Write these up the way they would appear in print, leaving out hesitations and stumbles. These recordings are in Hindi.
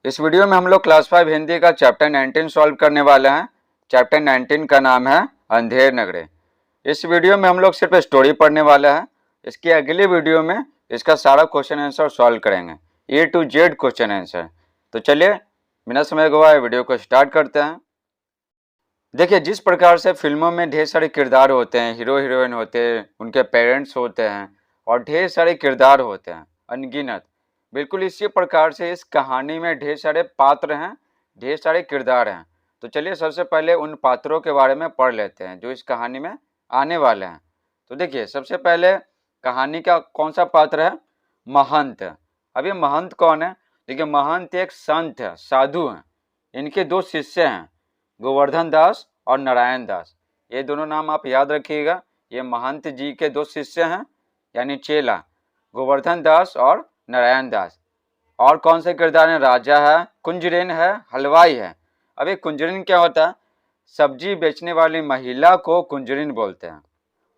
इस वीडियो में हम लोग क्लास 5 हिंदी का चैप्टर 19 सॉल्व करने वाले हैं। चैप्टर 19 का नाम है अंधेर नगरे। इस वीडियो में हम लोग सिर्फ स्टोरी पढ़ने वाले हैं। इसकी अगली वीडियो में इसका सारा क्वेश्चन आंसर सॉल्व करेंगे, A to Z question answer. तो चलिए बिना समय गवाए वीडियो को स्टार्ट करते हैं। देखिए, जिस प्रकार से फिल्मों में ढेर सारे किरदार होते हैं, हीरो हीरोइन होते हैं, उनके पेरेंट्स होते हैं और ढेर सारे किरदार होते हैं अनगिनत, बिल्कुल इसी प्रकार से इस कहानी में ढेर सारे पात्र हैं, ढेर सारे किरदार हैं। तो चलिए सबसे पहले उन पात्रों के बारे में पढ़ लेते हैं जो इस कहानी में आने वाले हैं। तो देखिए, सबसे पहले कहानी का कौन सा पात्र है? महंत। अब ये महंत कौन है? देखिए, महंत एक संत है, साधु हैं। इनके दो शिष्य हैं, गोवर्धन दास और नारायण दास। ये दोनों नाम आप याद रखिएगा। ये महंत जी के दो शिष्य हैं, यानी चेला, गोवर्धन दास और नारायण दास। और कौन से किरदार हैं? राजा है, कुंजरिन है, हलवाई है। अब ये कुंजरिन क्या होता है? सब्जी बेचने वाली महिला को कुंजरिन बोलते हैं।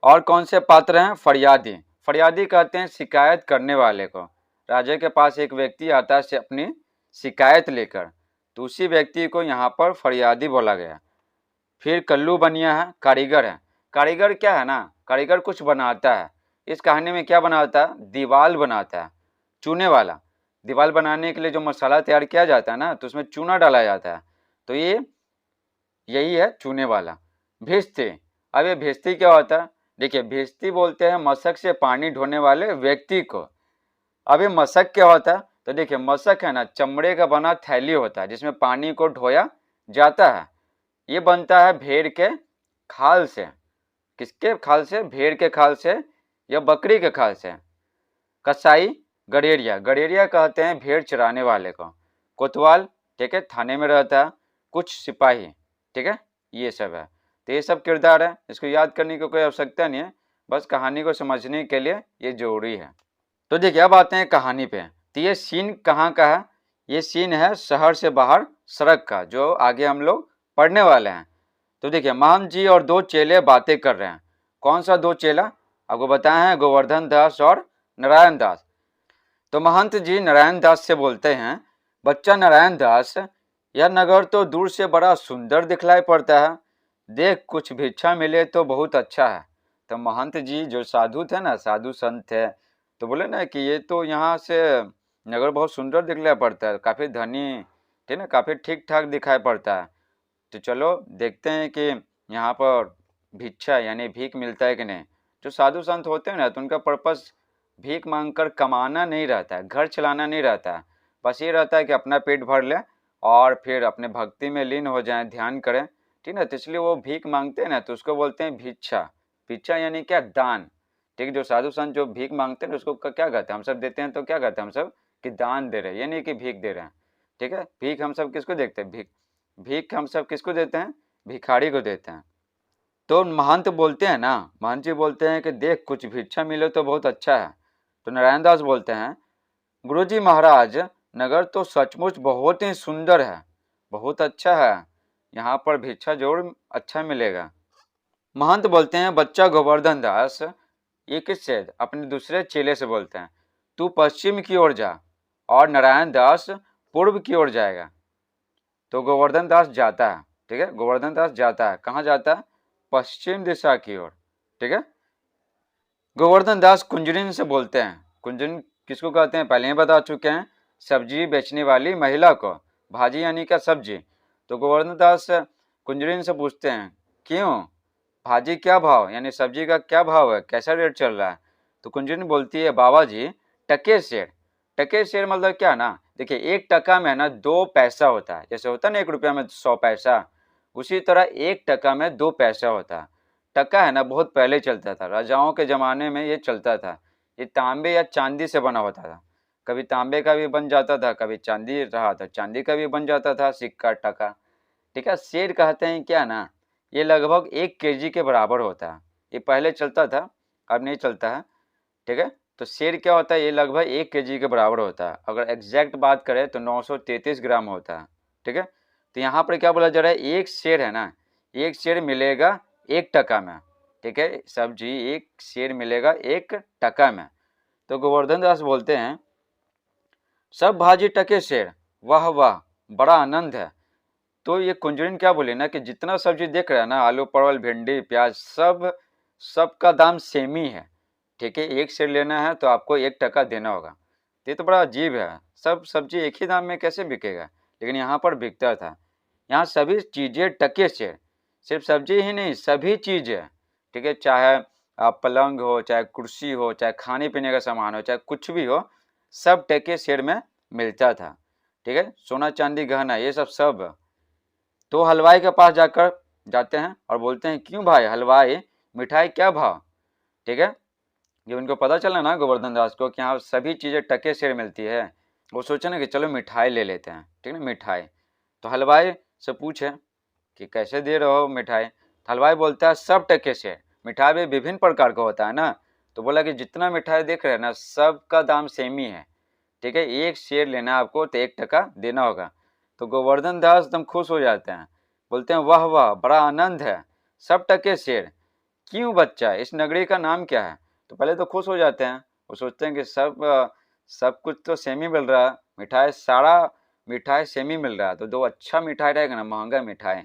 और कौन से पात्र हैं? फरियादी। फरियादी कहते हैं शिकायत करने वाले को। राजा के पास एक व्यक्ति आता है अपनी शिकायत लेकर, तो उसी व्यक्ति को यहाँ पर फरियादी बोला गया। फिर कल्लू बनिया है, कारीगर है। कारीगर क्या है ना? कारीगर कुछ बनाता है। इस कहानी में क्या बनाता है? दीवाल बनाता है, चूने वाला। दीवाल बनाने के लिए जो मसाला तैयार किया जाता है ना, तो उसमें चूना डाला जाता है। तो ये यही है चूने वाला। भिस्ती। अब ये भिस्ती क्या होता है? देखिए, भिस्ती बोलते हैं मशक से पानी ढोने वाले व्यक्ति को। अब ये मशक क्या होता है? तो देखिए, मशक है ना, चमड़े का बना थैली होता है जिसमें पानी को ढोया जाता है। ये बनता है भेड़ के खाल से। किसके खाल से? भेड़ के खाल से या बकरी के खाल से। कसाई, गडेरिया। गडेरिया कहते हैं भेड़ चराने वाले को। कोतवाल, ठीक है, थाने में रहता है। कुछ सिपाही, ठीक है, ये सब है। तो ये सब किरदार है, इसको याद करने की कोई आवश्यकता नहीं है, बस कहानी को समझने के लिए ये जरूरी है। तो देखिए, अब आते हैं कहानी पे। तो ये सीन कहाँ का है? ये सीन है शहर से बाहर सड़क का, जो आगे हम लोग पढ़ने वाले हैं। तो देखिए, महंत जी और दो चेले बातें कर रहे हैं। कौन सा दो चेला? आपको बताए हैं, गोवर्धन दास और नारायण दास। तो महंत जी नारायण दास से बोलते हैं, बच्चा नारायण दास, यह नगर तो दूर से बड़ा सुंदर दिखलाई पड़ता है। देख, कुछ भिक्षा मिले तो बहुत अच्छा है। तो महंत जी जो साधु थे ना, साधु संत थे, तो बोले ना कि ये तो यहाँ से नगर बहुत सुंदर दिखलाई पड़ता है, काफ़ी धनी, ठीक ना, काफ़ी ठीक ठाक दिखाई पड़ता है। तो चलो देखते हैं कि यहाँ पर भिक्षा यानी भीख मिलता है कि नहीं। जो साधु संत होते हैं ना, तो उनका पर्पस भीख मांगकर कमाना नहीं रहता है, घर चलाना नहीं रहता है। बस ये रहता है कि अपना पेट भर ले और फिर अपने भक्ति में लीन हो जाएं, ध्यान करें, ठीक ना। तो इसलिए वो भीख मांगते हैं ना, तो उसको बोलते हैं भिक्षा। भिक्षा यानी क्या? दान। ठीक, जो साधु संत जो भीख मांगते हैं उसको क्या कहते हैं? हम सब देते हैं तो क्या कहते हैं हम सब? कि दान दे रहे हैं, ये नहीं कि भीख दे रहे हैं। ठीक है, भीख हम सब किसको देखते हैं? भीख हम सब किसको देते हैं? भिखारी को देते हैं। तो महंत बोलते हैं ना, महंत जी बोलते हैं कि देख, कुछ भिक्षा मिले तो बहुत अच्छा है। तो नारायण दास बोलते हैं, गुरुजी महाराज, नगर तो सचमुच बहुत ही सुंदर है, बहुत अच्छा है, यहाँ पर भिक्षा जरूर अच्छा मिलेगा। महंत बोलते हैं, बच्चा गोवर्धन दास, ये किससे? अपने दूसरे चेले से बोलते हैं, तू पश्चिम की ओर जा और नारायण दास पूर्व की ओर जाएगा। तो गोवर्धन दास जाता है, ठीक है, गोवर्धन दास जाता है। कहाँ जाता है? पश्चिम दिशा की ओर, ठीक है। गोवर्धन दास कुंजरिन से बोलते हैं। कुंजरिन किसको कहते हैं? पहले ही बता चुके हैं, सब्जी बेचने वाली महिला को। भाजी यानी क्या? सब्जी। तो गोवर्धन दास कुंजरिन से पूछते हैं, क्यों, भाजी क्या भाव, यानी सब्जी का क्या भाव है, कैसा रेट चल रहा है? तो कुंजरिन बोलती है, बाबा जी, टके शेर। टके शेर मतलब क्या ना? देखिए, एक टका में ना 2 पैसा होता है। जैसे होता है ना 1 रुपया में 100 पैसा, उसी तरह 1 टका में 2 पैसा होता है। टका है ना, बहुत पहले चलता था, राजाओं के ज़माने में ये चलता था। ये तांबे या चांदी से बना होता था। कभी तांबे का भी बन जाता था, कभी चांदी रहा था, चांदी का भी बन जाता था सिक्का, टका, ठीक है। शेर कहते हैं क्या ना, ये लगभग 1 केजी के बराबर होता है। ये पहले चलता था, अब नहीं चलता है, ठीक है। तो शेर क्या होता है? ये लगभग 1 केजी के बराबर होता है। अगर एग्जैक्ट बात करें तो 933 ग्राम होता है, ठीक है। तो यहाँ पर क्या बोला जा रहा है? एक शेर है ना, एक शेर मिलेगा 1 टका में, ठीक है। सब्जी 1 शेर मिलेगा 1 टका में। तो गोवर्धन दास बोलते हैं, सब भाजी टके शेर, वाह वाह बड़ा आनंद है। तो ये कुंजरिन क्या बोले ना कि जितना सब्जी देख रहे हैं ना, आलू, परवल, भिंडी, प्याज, सबका दाम सेम ही है। ठीक है, एक सेर लेना है तो आपको 1 टका देना होगा। ये तो बड़ा अजीब है, सब सब्जी एक ही दाम में कैसे बिकेगा? लेकिन यहाँ पर बिकता था। यहाँ सभी चीज़ें टके से, सिर्फ सब्जी ही नहीं, सभी चीज़ें, ठीक है, चाहे पलंग हो, चाहे कुर्सी हो, चाहे खाने पीने का सामान हो, चाहे कुछ भी हो, सब टके सेर में मिलता था। ठीक है, सोना चांदी गहना ये सब। तो हलवाई के पास जाते हैं और बोलते हैं, क्यों भाई हलवाई, मिठाई क्या भाव? ठीक है, जब उनको पता चला ना गोवर्धन दास को कि यहाँ सभी चीज़ें टके सेर मिलती है, वो सोचे ना कि चलो मिठाई ले लेते हैं। ठीक है ना, मिठाई। तो हलवाई से पूछे कि कैसे दे रहे हो मिठाई? तो हलवाई बोलता है सब टके सेर। मिठाई भी विभिन्न प्रकार का होता है ना, तो बोला कि जितना मिठाई देख रहे हैं ना, सबका दाम सेम ही है। ठीक है, 1 शेर लेना है आपको तो 1 टका देना होगा। तो गोवर्धन दास एकदम खुश हो जाते हैं, बोलते हैं वाह वाह बड़ा आनंद है, सब टके शेर। क्यों बच्चा, इस नगरी का नाम क्या है? तो पहले तो खुश हो जाते हैं, वो सोचते हैं कि सब कुछ तो सेम ही मिल रहा है, मिठाई सारा मिठाई सेम ही मिल रहा है, तो दो अच्छा मिठाई रहेगा ना, महंगा मिठाई,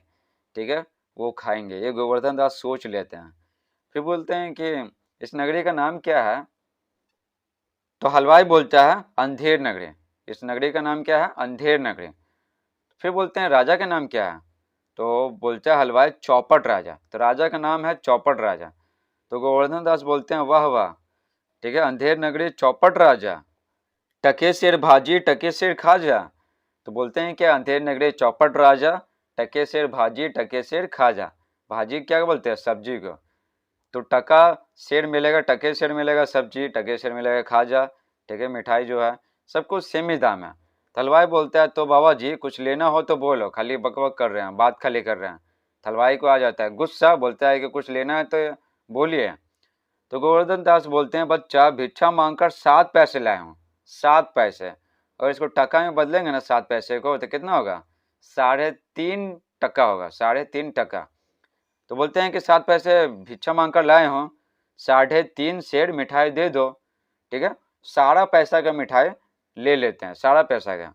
ठीक है, वो खाएंगे। ये गोवर्धन दास सोच लेते हैं। फिर बोलते हैं कि इस नगरी का नाम क्या है? तो हलवाई बोलता है अंधेर नगरी। इस नगरी का नाम क्या है? अंधेर नगरी। फिर बोलते हैं राजा का नाम क्या है? तो बोलता है हलवाई चौपट राजा। तो राजा का नाम है चौपट राजा। तो गोवर्धन दास बोलते हैं वाह वाह, ठीक है, अंधेर नगरी चौपट राजा, टके सिर भाजी टके सिर खाजा। तो बोलते हैं क्या, अंधेर नगरी चौपट राजा, टके सिर भाजी टके सिर खाजा। भाजी क्या बोलते हैं? सब्जी को। तो टका शेर मिलेगा, टके शेर मिलेगा सब्जी, टके शेर मिलेगा खाजा, ठीक है, मिठाई जो है सब कुछ सेम ही दाम है। हलवाई बोलता है तो बाबा जी कुछ लेना हो तो बोलो, खाली बकबक कर रहे हैं, बात खाली कर रहे हैं। हलवाई को आ जाता है गुस्सा, बोलता है कि कुछ लेना है तो बोलिए। तो गोवर्धन दास बोलते हैं बच्चा भिक्षा मांगकर 7 पैसे लाए हूँ, 7 पैसे, और इसको टका में बदलेंगे ना 7 पैसे को तो कितना होगा? 3.5 टका होगा, 3.5 टका। तो बोलते हैं कि 7 पैसे भिक्षा मांग कर लाए हों, 3.5 सेर मिठाई दे दो। ठीक है, सारा पैसा का मिठाई ले लेते हैं, सारा पैसा का,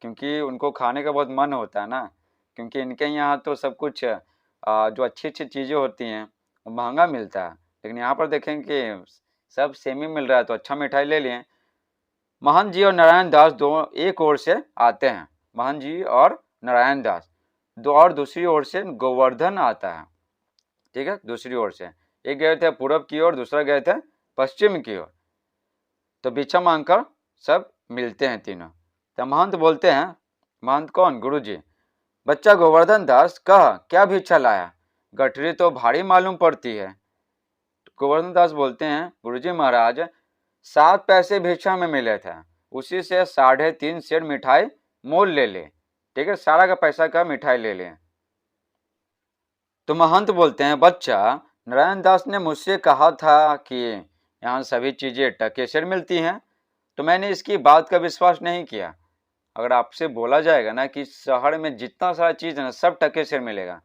क्योंकि उनको खाने का बहुत मन होता है ना, क्योंकि इनके यहाँ तो सब कुछ जो अच्छी अच्छी चीज़ें होती हैं वो महंगा मिलता है, लेकिन यहाँ पर देखें कि सब सेम ही मिल रहा है तो अच्छा मिठाई ले लिए। महंत जी और नारायण दास दोनों एक ओर से आते हैं, महंत जी और नारायण दास दो, और दूसरी ओर से गोवर्धन आता है। ठीक है, दूसरी ओर से एक गए थे पूरब की ओर, दूसरा गए थे पश्चिम की ओर। तो भिक्षा मांगकर सब मिलते हैं तीनों। तो महंत बोलते हैं, महंत कौन? गुरुजी। बच्चा गोवर्धन दास कह क्या भिक्षा लाया, गठरी तो भारी मालूम पड़ती है। गोवर्धन दास बोलते हैं गुरुजी महाराज 7 पैसे भिक्षा में मिले थे, उसी से 3.5 सेर मिठाई मोल ले ले। ठीक है, सारा का पैसा का मिठाई ले ले। तो महंत बोलते हैं बच्चा नारायण दास ने मुझसे कहा था कि यहाँ सभी चीज़ें टके सेर मिलती हैं, तो मैंने इसकी बात का विश्वास नहीं किया। अगर आपसे बोला जाएगा ना कि शहर में जितना सारा चीज़ है ना सब टके सेर मिलेगा,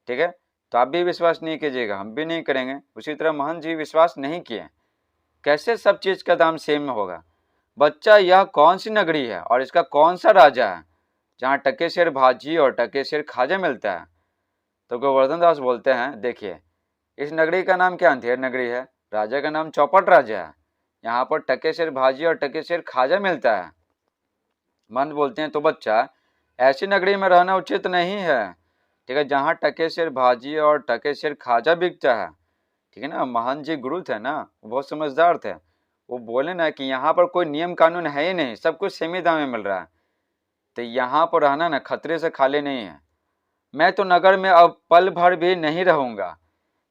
ठीक है, तो आप भी विश्वास नहीं कीजिएगा, हम भी नहीं करेंगे। उसी तरह महंत जी विश्वास नहीं किए, कैसे सब चीज़ का दाम सेम होगा? बच्चा यह कौन सी नगरी है और इसका कौन सा राजा है जहाँ टके सेर भाजी और टके सेर खाजा मिलता है? तो गोवर्धन दास बोलते हैं देखिए, इस नगरी का नाम क्या? अंधेर नगरी है, राजा का नाम चौपट राजा है, यहाँ पर टके सेर भाजी और टके सेर खाजा मिलता है। मंद बोलते हैं तो बच्चा ऐसी नगरी में रहना उचित नहीं है, ठीक है, जहाँ टके सेर भाजी और टके सेर खाजा बिकता है। ठीक है ना, महंत जी गुरु थे ना, बहुत समझदार थे, वो बोले ना कि यहाँ पर कोई नियम कानून है ही नहीं, सब कुछ सेमी दाम में मिल रहा है, तो यहाँ पर रहना ना खतरे से खाली नहीं है। मैं तो नगर में अब पल भर भी नहीं रहूँगा,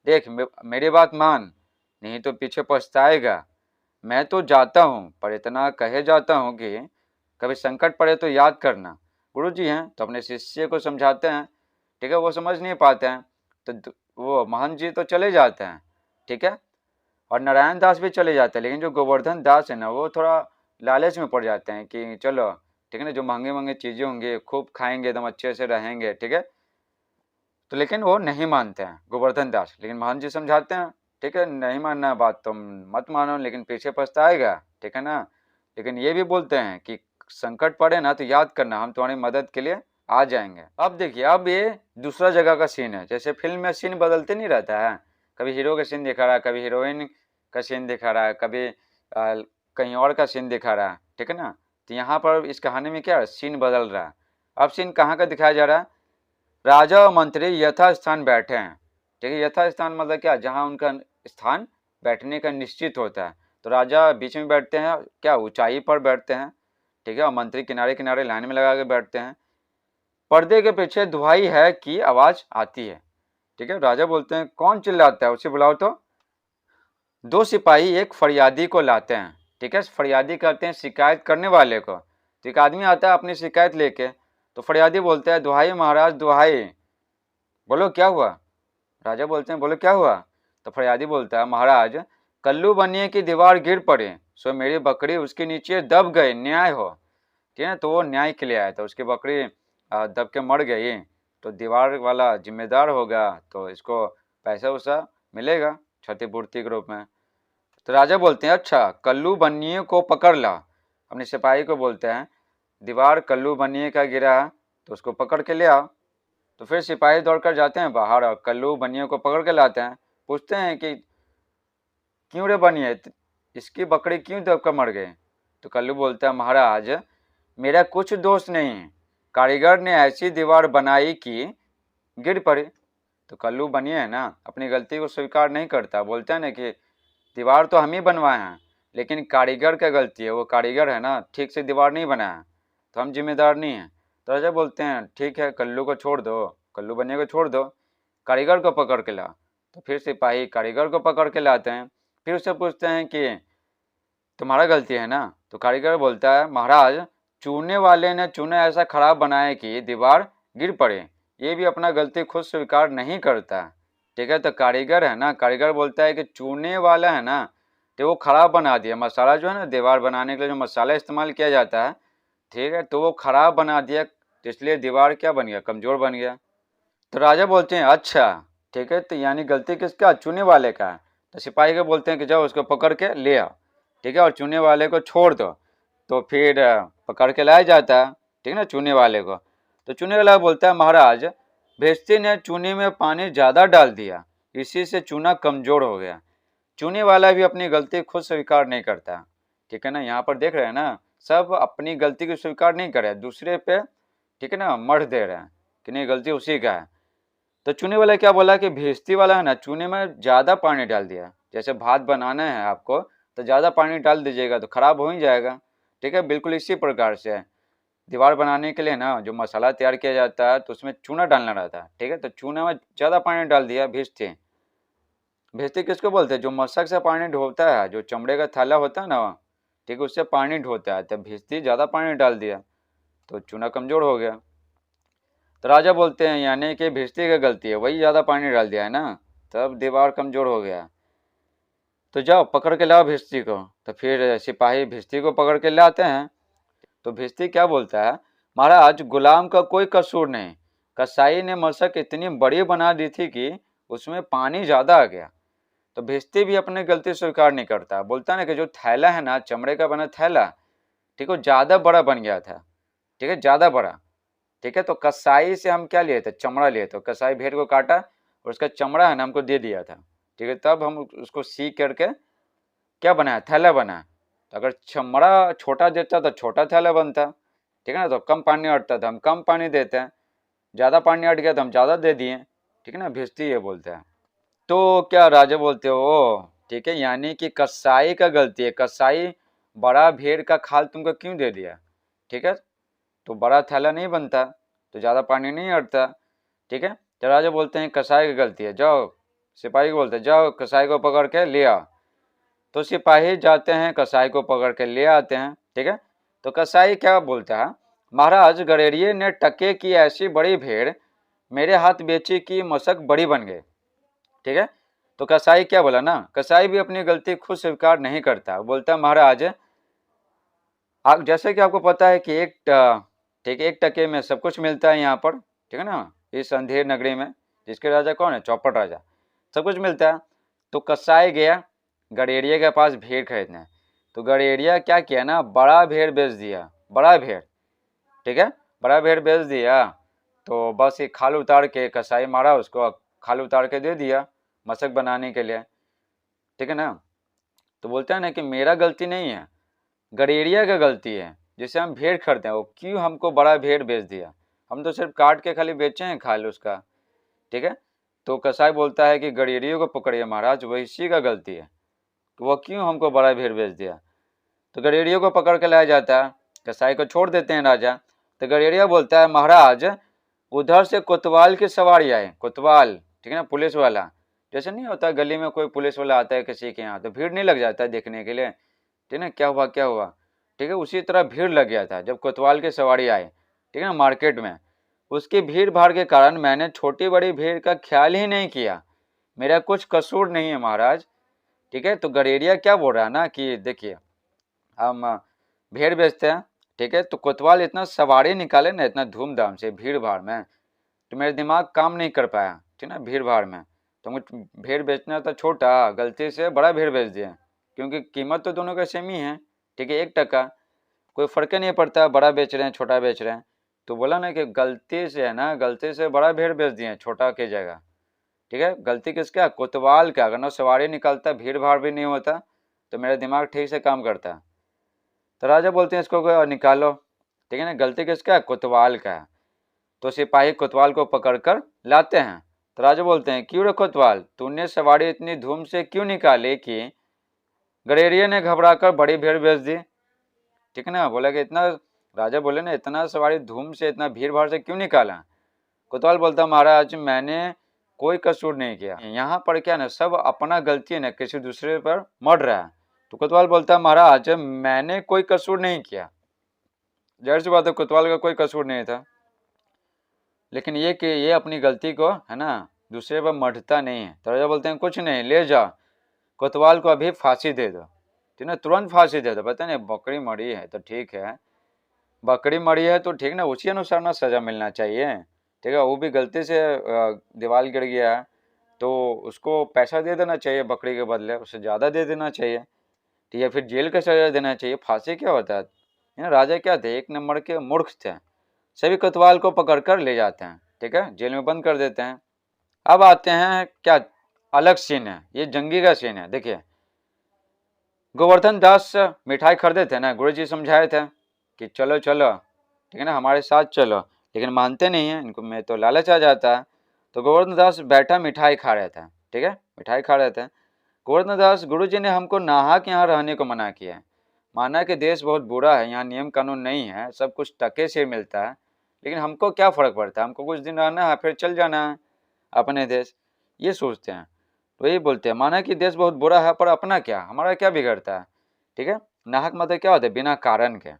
देख मेरी बात मान, नहीं तो पीछे पछताएगा। मैं तो जाता हूँ, पर इतना कहे जाता हूँ कि कभी संकट पड़े तो याद करना। गुरुजी हैं तो अपने शिष्य को समझाते हैं, ठीक है, वो समझ नहीं पाते हैं तो वो महंत जी तो चले जाते हैं, ठीक है, और नारायण दास भी चले जाते हैं, लेकिन जो गोवर्धन दास है ना वो थोड़ा लालच में पड़ जाते हैं कि चलो, ठीक है ना, जो महंगे महंगे चीज़ें होंगी खूब खाएंगे, एकदम अच्छे से रहेंगे, ठीक है, तो लेकिन वो नहीं मानते हैं गोवर्धन दास, लेकिन महंत जी समझाते हैं, ठीक है, नहीं मानना है बात तुम मत मानो, लेकिन पीछे पछताएगा, ठीक है ना। लेकिन ये भी बोलते हैं कि संकट पड़े ना तो याद करना, हम तुम्हारी मदद के लिए आ जाएंगे। अब देखिए, अब ये दूसरा जगह का सीन है। जैसे फिल्म में सीन बदलते नहीं रहता है, कभी हीरो का सीन दिखा रहा है, कभी हीरोइन का सीन दिखा रहा है, कभी कहीं और का सीन दिखा रहा है, ठीक है ना। तो यहाँ पर इस कहानी में क्या सीन बदल रहा है। अब सीन कहाँ का दिखाया जा रहा है, राजा और मंत्री यथास्थान बैठे हैं, ठीक है। यथास्थान मतलब क्या, जहाँ उनका स्थान बैठने का निश्चित होता है। तो राजा बीच में बैठते हैं, क्या ऊंचाई पर बैठते हैं, ठीक है, और मंत्री किनारे किनारे लाइन में लगा के बैठते हैं। पर्दे के पीछे दुहाई है की आवाज आती है, ठीक है। राजा बोलते हैं कौन चिल्लाता है, उसे बुलाओ। तो दो सिपाही एक फरियादी को लाते हैं, ठीक है। फरियादी कहते हैं शिकायत करने वाले को। तो एक आदमी आता है अपनी शिकायत लेके, तो फरियादी बोलता है दुहाई महाराज दुहाई, बोलो क्या हुआ। राजा बोलते हैं बोलो क्या हुआ। तो फरियादी बोलता है महाराज कल्लू बनिए की दीवार गिर पड़ी, सो मेरी बकरी उसके नीचे दब गई, न्याय हो, ठीक है। तो वो न्याय के लिए आया था, उसकी बकरी दब के मर गई, तो दीवार वाला जिम्मेदार होगा, तो इसको पैसा वैसा मिलेगा क्षतिपूर्ति के रूप में। तो राजा बोलते हैं अच्छा कल्लू बनिए को पकड़ ला, अपने सिपाही को बोलते हैं दीवार कल्लू बनिए का गिरा तो उसको पकड़ के ले आओ। तो फिर सिपाही दौड़कर जाते हैं बाहर और कल्लू बनिए को पकड़ के लाते हैं। पूछते हैं कि क्यों रे बनिए, इसकी बकरी क्यों दबकर मर गई। तो कल्लू बोलता है महाराज मेरा कुछ दोष नहीं, कारीगर ने ऐसी दीवार बनाई कि गिर पड़ी। तो कल्लू बनिए है ना अपनी गलती को स्वीकार नहीं करता, बोलता है ना कि दीवार तो हम ही बनवाए हैं, लेकिन कारीगर का गलती है, वो कारीगर है ना ठीक से दीवार नहीं बनाया, तो हम जिम्मेदार नहीं हैं। तो राजा बोलते हैं ठीक है कल्लू को छोड़ दो, कल्लू बनिए को छोड़ दो, कारीगर को पकड़ के ला। तो फिर सिपाही कारीगर को पकड़ के लाते हैं, फिर उससे पूछते हैं कि तुम्हारा गलती है ना। तो कारीगर बोलता है महाराज चूने वाले ने चूना ऐसा खराब बनाया कि दीवार गिर पड़े, ये भी अपना गलती खुद स्वीकार नहीं करता, ठीक है। तो कारीगर है ना, कारीगर बोलता है कि चूने वाला है ना, तो वो खराब बना दिया, मसाला जो है ना दीवार बनाने के लिए जो मसाला इस्तेमाल किया जाता है, ठीक है, तो वो खराब बना दिया, तो इसलिए दीवार क्या बन गया, कमजोर बन गया। तो राजा बोलते हैं अच्छा ठीक है, तो यानी गलती किसका, चूने वाले का। तो सिपाही को बोलते हैं कि जाओ उसको पकड़ के ले आओ, ठीक है, और चूने वाले को छोड़ दो। तो फिर पकड़ के लाया जाता है, ठीक है ना, चूने वाले को। तो चूने वाला बोलता है महाराज भेस्ती ने चूने में पानी ज़्यादा डाल दिया, इसी से चूना कमज़ोर हो गया। चूने वाला भी अपनी गलती खुद स्वीकार नहीं करता, ठीक है ना। यहाँ पर देख रहे हैं ना, सब अपनी गलती को स्वीकार नहीं कर रहे, दूसरे पे, ठीक है ना, मढ़ दे रहे हैं कि नहीं गलती उसी का है। तो चूने वाला क्या बोला कि भेस्ती वाला है ना चूने में ज़्यादा पानी डाल दिया, जैसे भात बनाना है आपको तो ज़्यादा पानी डाल दीजिएगा तो ख़राब हो ही जाएगा, ठीक है। बिल्कुल इसी प्रकार से है, दीवार बनाने के लिए ना जो मसाला तैयार किया जाता है तो उसमें चूना डालना रहता है, ठीक है। तो चूना में ज़्यादा पानी डाल दिया, भेस्ती। भेस्ती किसको बोलते हैं, जो मशक से पानी ढोता है, जो चमड़े का थैला होता है ना, ठीक है, उससे पानी ढोता है, तब भेस्ती ज़्यादा पानी डाल दिया तो चूना कमज़ोर हो गया। तो राजा बोलते हैं यानी कि भिश्ती की गलती है, वही ज़्यादा पानी डाल दिया है ना, तब दीवार कमज़ोर हो गया। तो जाओ पकड़ के लाओ भिश्ती को। तो फिर सिपाही भिश्ती को पकड़ के लाते हैं। तो भिश्ती क्या बोलता है महाराज गुलाम का कोई कसूर नहीं, कसाई ने मशक इतनी बड़ी बना दी थी कि उसमें पानी ज़्यादा आ गया। तो भिश्ती भी अपनी गलती स्वीकार नहीं करता, बोलता ना कि जो थैला है ना चमड़े का बना थैला, ठीक है, ज़्यादा बड़ा बन गया था, ठीक है, ज़्यादा बड़ा, ठीक है। तो कसाई से हम क्या लिए थे, चमड़ा लिए, तो कसाई भेड़ को काटा और उसका चमड़ा है ना हमको दे दिया था, ठीक है। तब हम उसको सीख करके क्या बनाया, थैला बनाया। तो अगर चमड़ा छोटा देता तो छोटा थैला बनता, ठीक है ना। तो कम पानी अटता था, हम कम पानी देते हैं, ज़्यादा पानी अट गया तो हम ज़्यादा दे दिए, ठीक है ना, भिश्ती ये बोलते हैं। तो क्या राजा बोलते हो, ठीक है, यानी कि कसाई का गलती है, कसाई बड़ा भेड़ का खाल तुमको क्यों दे दिया, ठीक है, तो बड़ा थैला नहीं बनता, तो ज़्यादा पानी नहीं अटता, ठीक है। तो राजा बोलते हैं कसाई की गलती है, जाओ सिपाही को बोलते हैं जाओ कसाई को पकड़ के ले आओ। तो सिपाही जाते हैं कसाई को पकड़ के ले आते हैं, ठीक है। तो कसाई क्या बोलता है महाराज गडेरिये ने टके की ऐसी बड़ी भेड़ मेरे हाथ बेची कि मशक बड़ी बन गई, ठीक है। तो कसाई क्या बोला ना, कसाई भी अपनी गलती खुद स्वीकार नहीं करता, बोलता है महाराज आप जैसे कि आपको पता है कि ठीक एक टके में सब कुछ मिलता है यहाँ पर, ठीक है ना, इस अंधेर नगरी में, जिसके राजा कौन है, चौपट राजा, सब कुछ मिलता है। तो कसाई गया गडेरिया के पास भेड़ खरीदने, तो गडेरिया क्या किया ना बड़ा भेड़ बेच दिया, बड़ा भेड़, ठीक है, बड़ा भेड़ बेच दिया। तो बस ये खाल उतार के कसाई मारा उसको, खाल उतार के दे दिया मशक बनाने के लिए, ठीक है ना। तो बोलता है ना कि मेरा गलती नहीं है, गडेरिया का गलती है, जिसे हम भेड़ खरीदते हैं वो क्यों हमको बड़ा भेड़ बेच दिया, हम तो सिर्फ काट के खाली बेचे हैं खाल उसका, ठीक है। तो कसाई बोलता है कि गडेरियों को पकड़िए महाराज, वही इसी का गलती है, वो क्यों हमको बड़ा भेड़ बेच दिया। तो गडेरियों को पकड़ के लाया जाता है, कसाई को छोड़ देते हैं राजा। तो गडेरिया बोलता है महाराज उधर से कोतवाल की सवारी आए, कोतवाल, ठीक है ना, पुलिस वाला, जैसे नहीं होता गली में कोई पुलिस वाला आता है किसी के यहाँ तो भीड़ नहीं लग जाता है देखने के लिए, ठीक है ना, क्या हुआ क्या हुआ, ठीक है, उसी तरह भीड़ लग गया था जब कोतवाल की सवारी आए, ठीक है ना, मार्केट में। उसकी भीड़ भाड़ के कारण मैंने छोटी बड़ी भीड़ का ख्याल ही नहीं किया, मेरा कुछ कसूर नहीं है महाराज, ठीक है। तो गडेरिया क्या बोल रहा है ना कि देखिए हम भेड़ बेचते हैं, ठीक है, तो कोतवाल इतना सवारी निकाले ना इतना धूमधाम से भीड़ भाड़ में, तो मेरा दिमाग काम नहीं कर पाया, ठीक ना, भीड़ भाड़ में, तो मुझे भेड़ बेचना था छोटा, गलती से बड़ा भेड़ बेच दिया, क्योंकि कीमत तो दोनों का सेम ही है, ठीक है, 1 टका, कोई फर्क ही नहीं पड़ता बड़ा बेच रहे हैं छोटा बेच रहे हैं। तो बोला ना कि गलती से है ना, गलती से बड़ा भेड़ बेच दिए छोटा की जगह, ठीक है, गलती किसका, कोतवाल का, अगर ना सवारी निकलता भीड़ भाड़ भी नहीं होता तो मेरा दिमाग ठीक से काम करता। तो राजा बोलते हैं इसको निकालो, ठीक है ना, गलती किसका है, कोतवाल का है। तो सिपाही कोतवाल को पकड़कर लाते हैं। तो राजा बोलते हैं क्यों रे कोतवाल, तूने सवारी इतनी धूम से क्यों निकाली कि गडेरिया ने घबराकर बड़ी भीड़ बेच दी, ठीक है ना। बोला कि इतना, राजा बोले ना इतना सवारी धूम से इतना भीड़ भाड़ से क्यों निकाला। कोतवाल बोलता महाराज मैंने कोई कसूर नहीं किया, यहाँ पर क्या ना सब अपना गलती है ना किसी दूसरे पर मर रहा है। तो कोतवाल बोलता महाराज मैंने कोई कसूर नहीं किया, जाहिर सी बात है कोतवाल का कोई कसूर नहीं था, लेकिन ये कि ये अपनी गलती को है ना दूसरे पर मढ़ता नहीं है। तो राजा बोलते हैं कुछ नहीं, ले जाओ कोतवाल को अभी फांसी दे दो, ठीक ना, तुरंत फांसी दे दो। पता नहीं बकरी मरी है तो ठीक है, बकरी मरी है तो ठीक ना, उसी अनुसार ना सजा मिलना चाहिए, ठीक है, वो भी गलती से दीवार गिर गया है तो उसको पैसा दे देना चाहिए बकरी के बदले, उससे ज़्यादा दे देना चाहिए, ठीक है, फिर जेल का सजा देना चाहिए, फांसी क्या होता है। राजा क्या थे, 1 नंबर के मूर्ख थे। सभी कोतवाल को पकड़कर ले जाते हैं, ठीक है, जेल में बंद कर देते हैं। अब आते हैं क्या अलग सीन है, ये जंगी का सीन है। देखिए गोवर्धन दास मिठाई खरीदे थे ना, गुरु जी समझाए थे कि चलो चलो, ठीक है ना, हमारे साथ चलो, लेकिन मानते नहीं है, इनको में तो लालच आ जाता है। तो गोवर्धन दास बैठा मिठाई खा रहे थे, ठीक है, मिठाई खा रहे थे। गोवर्धन दास गुरु जी ने हमको नाहक यहाँ रहने को मना किया है, माना कि देश बहुत बुरा है, यहाँ नियम कानून नहीं है, सब कुछ टके से मिलता है, लेकिन हमको क्या फ़र्क पड़ता है, हमको कुछ दिन रहना है फिर चल जाना है अपने देश, ये सोचते हैं। तो यही बोलते हैं माना कि देश बहुत बुरा है पर अपना क्या, हमारा क्या बिगड़ता है, ठीक है। नाहक मतलब क्या होता है, बिना कारण के,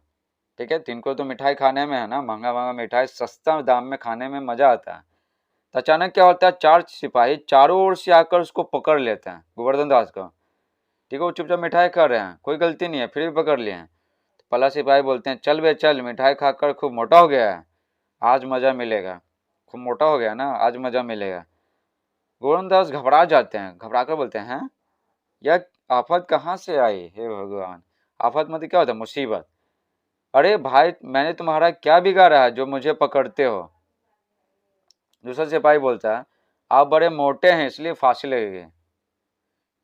ठीक है। तो इनको तो मिठाई खाने में है ना, महंगा महंगा मिठाई सस्ता दाम में खाने में मजा आता है। तो अचानक क्या होता है, 4 सिपाही चारों ओर से आकर उसको पकड़ लेते हैं गोवर्धन दास को, ठीक है, वो चुपचाप मिठाई खा रहे हैं, कोई गलती नहीं है, फिर भी पकड़ लिए हैं। तो पहला सिपाही बोलते हैं चल बे चल, मिठाई खाकर खूब मोटा हो गया है, आज मजा मिलेगा, खूब मोटा हो गया ना, आज मजा मिलेगा। गोवर्धन दास घबरा जाते हैं, घबरा कर बोलते हैं यह आफत कहाँ से आई, हे भगवान। आफत मतलब क्या होता है, मुसीबत। अरे भाई मैंने तुम्हारा क्या बिगाड़ा है जो मुझे पकड़ते हो। दूसरा सिपाही बोलता है आप बड़े मोटे हैं इसलिए फांसी लगेगी,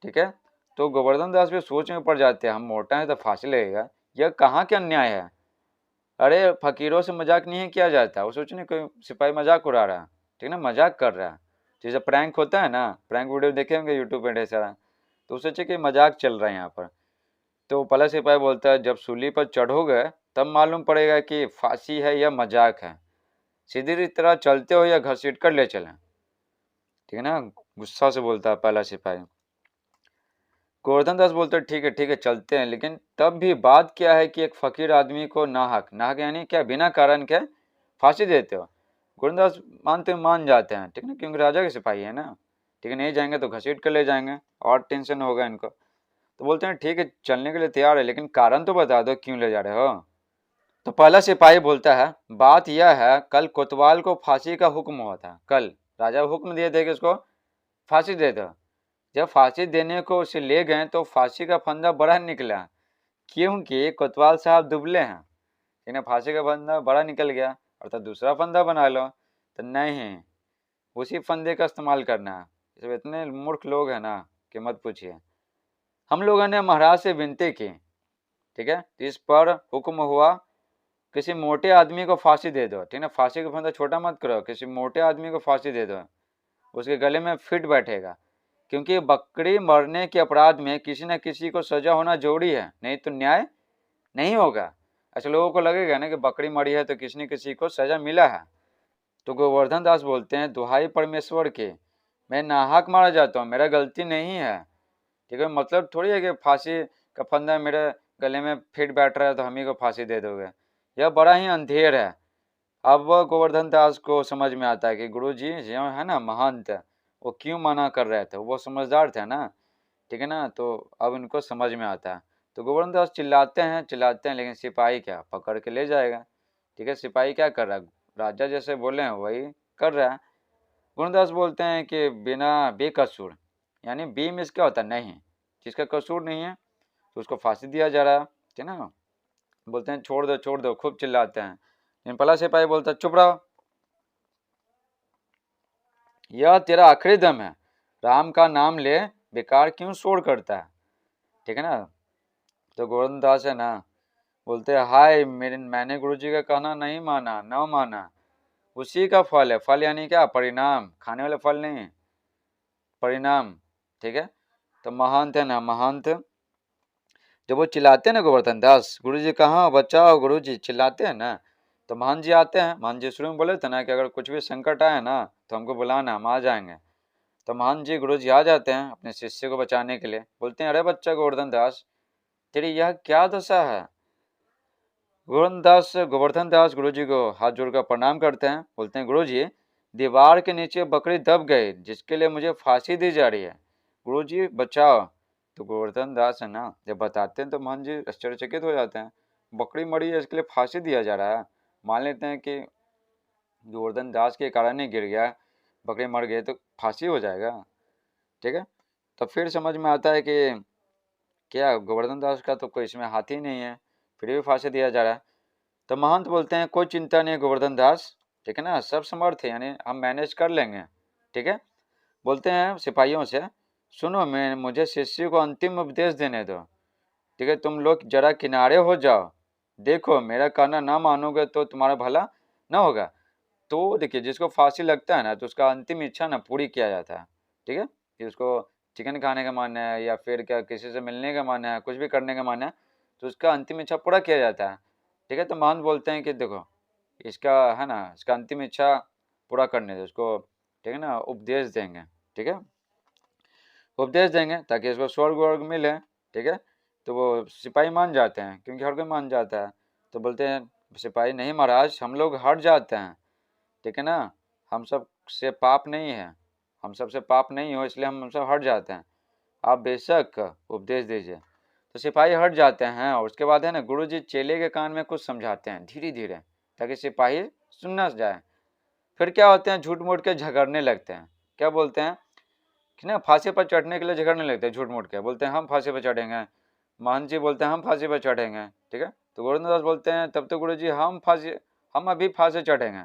ठीक है। तो गोवर्धन दास भी सोच में पड़ जाते हैं, हम मोटा हैं तो फांसी लगेगा, यह कहाँ के अन्याय है। अरे फकीरों से मजाक नहीं किया जाता, वो सोचने कोई सिपाही मजाक उड़ा रहा है, ठीक है ना, मजाक कर रहा है, जैसे प्रैंक होता है ना, प्रैंक वीडियो देखे होंगे यूट्यूब पे ढेर सारा, तो वो सोचे कि मजाक चल रहा है यहाँ पर। तो पहला सिपाही बोलता है जब सूली पर चढ़ोगे तब मालूम पड़ेगा कि फांसी है या मजाक है, सीधी तरह चलते हो या घसीट कर ले चलें, ठीक है ना, गुस्सा से बोलता है पहला सिपाही। गोवर्धन दास बोलते ठीक है चलते हैं, लेकिन तब भी बात क्या है कि एक फकीर आदमी को नाहक, नाहक यानी क्या, बिना कारण के फांसी देते हो। गोवर्धन दास मानते मान जाते हैं, ठीक है ना, क्योंकि राजा के सिपाही है ना, ठीक है, नहीं जाएंगे तो घसीट कर ले जाएंगे और टेंशन होगा इनको। तो बोलते हैं ठीक है चलने के लिए तैयार है, लेकिन कारण तो बता दो क्यों ले जा रहे हो। तो पहला सिपाही बोलता है बात यह है कल कोतवाल को फांसी का हुक्म हुआ था, कल राजा हुक्म दिए थे कि उसको फांसी दे दो। जब फांसी देने को उसे ले गए तो फांसी का फंदा बड़ा निकला, क्योंकि कोतवाल साहब दुबले हैं, इन्हें फांसी का फंदा बड़ा निकल गया और तो दूसरा फंदा बना लो, तो नहीं, उसी फंदे का इस्तेमाल करना है। इसमें इतने मूर्ख लोग हैं ना कि मत पूछिए। हम लोगों ने महाराज से विनती की, ठीक है, इस पर हुक्म हुआ किसी मोटे आदमी को फांसी दे दो, ठीक है, फांसी का फंदा छोटा मत करो, किसी मोटे आदमी को फांसी दे दो, उसके गले में फिट बैठेगा, क्योंकि बकरी मरने के अपराध में किसी न किसी को सजा होना जरूरी है, नहीं तो न्याय नहीं होगा। ऐसे लोगों को लगेगा ना कि बकरी मरी है तो किसी न किसी को सजा मिला है। तो गोवर्धन दास बोलते हैं, दुहाई परमेश्वर के, मैं नाहक मारा जाता हूँ, मेरा गलती नहीं है, ठीक है, मतलब थोड़ी है कि फांसी का फंदा मेरे गले में फिट बैठ रहा है तो हम ही को फांसी दे दोगे, यह बड़ा ही अंधेर है। अब वह गोवर्धन दास को समझ में आता है कि गुरु जी जो है ना महंत, वो क्यों मना कर रहे थे, वो समझदार थे ना, ठीक है ना, तो अब इनको समझ में आता है। तो गोवर्धन दास चिल्लाते हैं, लेकिन सिपाही क्या पकड़ के ले जाएगा, ठीक है, सिपाही क्या कर रहा है, राजा जैसे बोले हैं वही कर रहा है। गोवर्धन दास बोलते हैं कि बिना बेकसूर, यानी बी मिस क्या होता है, नहीं, जिसका कसूर नहीं है तो उसको फांसी दिया जा रहा है, ठीक है ना। बोलते हैं छोड़ दो छोड़ दो, खूब चिल्लाते हैं, लेकिन पहला सिपाही बोलता है चुप रहो, यह तेरा आखिरी दम है, राम का नाम ले, बेकार क्यों शोर करता है, ठीक है ना। तो गोवर्धन दास है ना बोलते हैं, हाय मैंने गुरुजी का कहना नहीं माना, न माना, उसी का फल है, फल यानी क्या, परिणाम, खाने वाले फल नहीं, परिणाम, ठीक है। तो महंत है ना, महंत जब वो चिल्लाते हैं ना गोवर्धन दास, गुरुजी कहाँ बचाओ, गुरुजी चिल्लाते हैं ना, तो महंत जी आते हैं। महंत जी शुरू में बोले थे ना कि अगर कुछ भी संकट आए ना तो हमको बुलाना, हम आ जाएंगे। तो महंत जी गुरु जी आ जाते हैं अपने शिष्य को बचाने के लिए, बोलते हैं, अरे बच्चा गोवर्धन दास, तेरी यह क्या दशा है। गोवर्धन दास गुरु जी को हाथ जोड़कर प्रणाम करते हैं, बोलते हैं, गुरु जी दीवार के नीचे बकरी दब गई जिसके लिए मुझे फांसी दी जा रही है, गुरु जी बचाओ। तो गोवर्धन दास है ना जब बताते हैं तो महंत जी आश्चर्यचकित हो जाते हैं, बकरी मरी है इसके लिए फांसी दिया जा रहा है। मान लेते हैं कि गोवर्धन दास के कारण ही गिर गया, बकरी मर गई तो फांसी हो जाएगा, ठीक है। तो फिर समझ में आता है कि क्या गोवर्धन दास का तो कोई इसमें हाथ ही नहीं है, फिर भी फांसी दिया जा रहा है। तो महंत बोलते हैं, कोई चिंता नहीं गोवर्धन दास, ठीक है ना, सब समर्थ है, यानी हम मैनेज कर लेंगे, ठीक है। बोलते हैं सिपाहियों से, सुनो, मैं मुझे शिष्य को अंतिम उपदेश देने दो, ठीक है, तुम लोग जरा किनारे हो जाओ, देखो मेरा कहना ना मानोगे तो तुम्हारा भला ना होगा। तो देखिए जिसको फांसी लगता है ना तो उसका अंतिम इच्छा ना पूरी किया जाता है, ठीक है, कि उसको चिकन खाने का मन है या फिर क्या किसी से मिलने का मन है, कुछ भी करने का मन है, तो उसका अंतिम इच्छा पूरा किया जाता है, ठीक है। तो महंत बोलते हैं कि देखो इसका है ना, इसका अंतिम इच्छा पूरा करने दो उसको, ठीक है ना, उपदेश देंगे, ठीक है, उपदेश देंगे ताकि इसको स्वर्ग वर्ग मिले, ठीक है। तो वो सिपाही मान जाते हैं क्योंकि हर कोई मान जाता है। तो बोलते हैं सिपाही, नहीं महाराज हम लोग हट जाते हैं, ठीक है ना, हम सब से पाप नहीं है, हम सबसे पाप नहीं हो इसलिए हम सब हट जाते हैं, आप बेशक उपदेश दीजिए। तो सिपाही हट जाते हैं और उसके बाद है ना गुरुजी चेले के कान में कुछ समझाते हैं धीरे धीरे ताकि सिपाही सुन न जाए। फिर क्या होते हैं, झूठ मूठ के झगड़ने लगते हैं, क्या बोलते हैं कि ना फांसी पर चढ़ने के लिए झगड़ने लगते हैं, झूठ मूठ के बोलते हैं हम फांसी पर चढ़ेंगे, महंत जी बोलते हैं हम फांसी पर चढ़ेंगे, ठीक है। तो गोविंद दास बोलते हैं तब तो गुरु जी हम अभी फांसी चढ़ेंगे।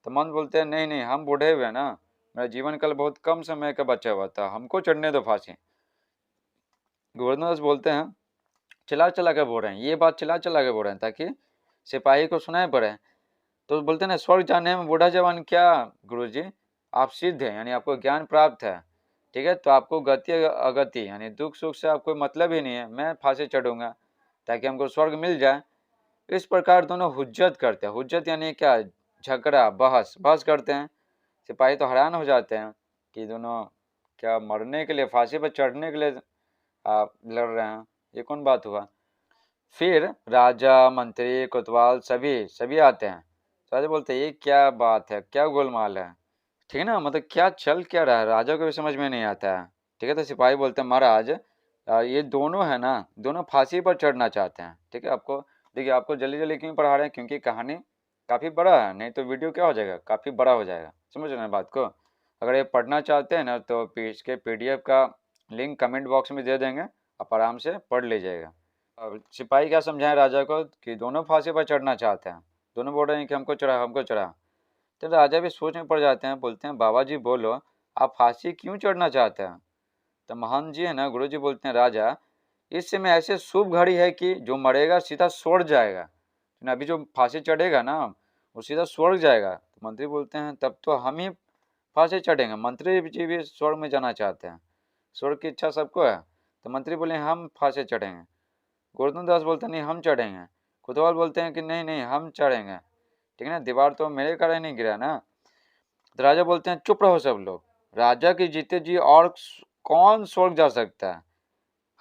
तो महंत बोलते हैं नहीं नहीं, हम बूढ़े हुए ना, मेरा जीवन काल बहुत कम समय का बचा हुआ था, हमको चढ़ने दो फांसी। गोविंद दास बोलते हैं चिल्ला चिल्ला के बोल रहे हैं, ये बात चिल्ला चिल्ला के बोल रहे हैं ताकि सिपाही को सुनाई पड़े। तो बोलते हैं ना स्वर्ग जाने में बूढ़ा जवान क्या गुरुजी, आप सिद्ध हैं, यानी आपको ज्ञान प्राप्त है, ठीक है, तो आपको गति अगति यानी दुख सुख से आपको मतलब ही नहीं है, मैं फांसी चढ़ूंगा ताकि हमको स्वर्ग मिल जाए। इस प्रकार दोनों हुज्जत करते हैं, हुज्जत यानी क्या, झगड़ा बहस बहस करते हैं। सिपाही तो हैरान हो जाते हैं कि दोनों क्या मरने के लिए, फांसी पर चढ़ने के लिए आप लड़ रहे हैं, ये कौन बात हुआ। फिर राजा मंत्री कोतवाल सभी सभी आते हैं, राजा बोलते हैं ये क्या बात है, क्या गोलमाल है, ठीक है ना, मतलब क्या चल क्या रहा है, राजा को भी समझ में नहीं आता है, ठीक है। तो सिपाही बोलते हैं महाराज ये दोनों है ना, दोनों फांसी पर चढ़ना चाहते हैं, ठीक है। आपको देखिए आपको जल्दी जल्दी क्यों पढ़ा रहे हैं, क्योंकि कहानी काफ़ी बड़ा है, नहीं तो वीडियो क्या हो जाएगा, काफ़ी बड़ा हो जाएगा, समझ रहे हैं बात को। अगर ये पढ़ना चाहते हैं ना तो इसके PDF का लिंक कमेंट बॉक्स में दे देंगे, आप आराम से पढ़ लीजिएगा। सिपाही क्या समझाएं राजा को कि दोनों फांसी पर चढ़ना चाहते हैं, दोनों बोल रहे हैं कि हमको चढ़ा हमको चढ़ा। तो राजा भी सोच में पड़ जाते हैं, बोलते हैं बाबा जी बोलो आप फांसी क्यों चढ़ना चाहते हैं। तो महान जी है ना गुरु जी बोलते हैं राजा इस समय ऐसे शुभ घड़ी है कि जो मरेगा सीधा स्वर्ग जाएगा, अभी जो फांसी चढ़ेगा ना वो सीधा स्वर्ग जाएगा। तो मंत्री बोलते हैं तब तो हम ही फांसी चढ़ेंगे, मंत्री जी भी स्वर्ग में जाना चाहते हैं, स्वर्ग की इच्छा सबको है। तो मंत्री बोले हम फांसी चढ़ेंगे। गोवर्धन दास बोलते हैं नहीं हम चढ़ेंगे। कोतवाल बोलते हैं कि नहीं नहीं हम चढ़ेंगे, ठीक है ना, दीवार तो मेरे कारण नहीं गिरा ना। तो राजा बोलते हैं चुप रहो सब लोग, राजा की जीते जी और कौन स्वर्ग जा सकता है,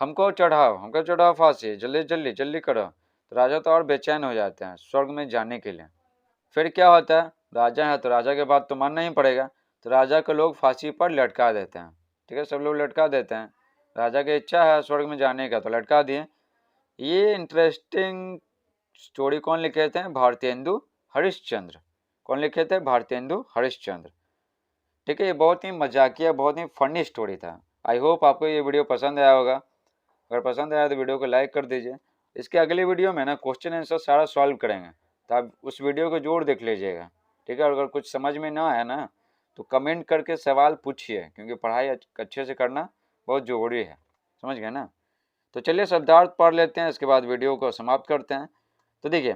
हमको चढ़ाओ फांसी, जल्दी जल्दी जल्दी करो। तो राजा तो और बेचैन हो जाते हैं स्वर्ग में जाने के लिए। फिर क्या होता है, राजा है तो राजा के बात तो मानना ही पड़ेगा, तो राजा को लोग फांसी पर लटका देते हैं, ठीक है, सब लोग लटका देते हैं। राजा की इच्छा है स्वर्ग में जाने का तो लटका दिए। ये इंटरेस्टिंग स्टोरी कौन लिखे थे, भारतेंदु हरिश्चंद्र। कौन लिखे थे, भारतेंदु हरिश्चंद्र, ठीक है। ये बहुत ही मजाकिया बहुत ही फनी स्टोरी था। आई होप आपको ये वीडियो पसंद आया होगा, अगर पसंद आया तो वीडियो को लाइक कर दीजिए। इसके अगली वीडियो में ना क्वेश्चन आंसर सारा सॉल्व करेंगे, तो आप उस वीडियो को जोड़ देख लीजिएगा, ठीक है। अगर कुछ समझ में ना आया ना तो कमेंट करके सवाल पूछिए, क्योंकि पढ़ाई अच्छे से करना बहुत ज़रूरी है, समझ गए ना। तो चलिए शब्दार्थ पढ़ लेते हैं, इसके बाद वीडियो को समाप्त करते हैं। तो देखिए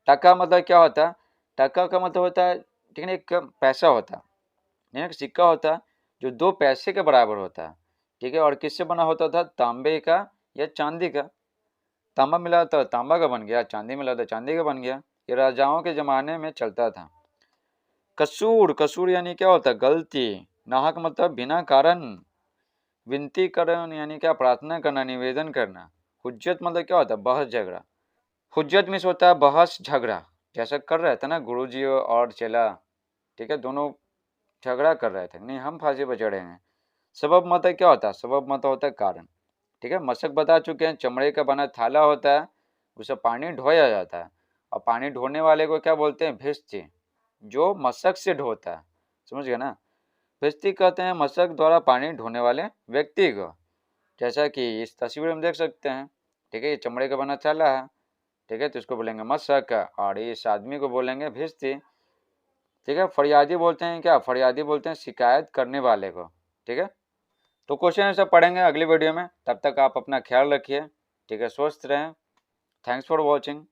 टका मतलब क्या होता है, टका का मतलब होता है, ठीक है, एक पैसा होता है, एक सिक्का होता है जो 2 पैसे के बराबर होता है, ठीक है। और किससे बना होता था, तांबे का या चांदी का। तांबा मिला तो तांबा का बन गया, चांदी मिला तो चांदी का बन गया। ये राजाओं के ज़माने में चलता था। कसूर, कसूर यानी क्या होता है, गलती। नाहक मतलब बिना कारण। विनती करण यानी क्या, प्रार्थना करना, निवेदन करना। हुज्जत मतलब क्या होता है, बहस झगड़ा। हुज्जत मीन्स होता है बहस झगड़ा, जैसा कर रहे थे ना गुरुजी और चेला, ठीक है, दोनों झगड़ा कर रहे थे, नहीं हम फांसी पर चढ़ेंगे। सबब मतलब क्या होता है, सबब मतलब होता है कारण, ठीक है। मशक बता चुके हैं, चमड़े का बना थाला होता है, उसे पानी ढोया जाता है, और पानी ढोने वाले को क्या बोलते हैं, भिष्टी, जो मशक से ढोता है, समझ गए ना। भिष्टी कहते हैं मशक द्वारा पानी ढोने वाले व्यक्ति को, जैसा कि इस तस्वीर में देख सकते हैं, ठीक है। ये चमड़े का बना थाला है, ठीक है, तो इसको बोलेंगे मशक, और इस आदमी को बोलेंगे भिष्टी, ठीक है। फरियादी बोलते हैं क्या, फरियादी बोलते हैं शिकायत करने वाले को, ठीक है। तो क्वेश्चन आंसर पढ़ेंगे अगली वीडियो में, तब तक आप अपना ख्याल रखिए, ठीक है, स्वस्थ रहें। Thanks for watching.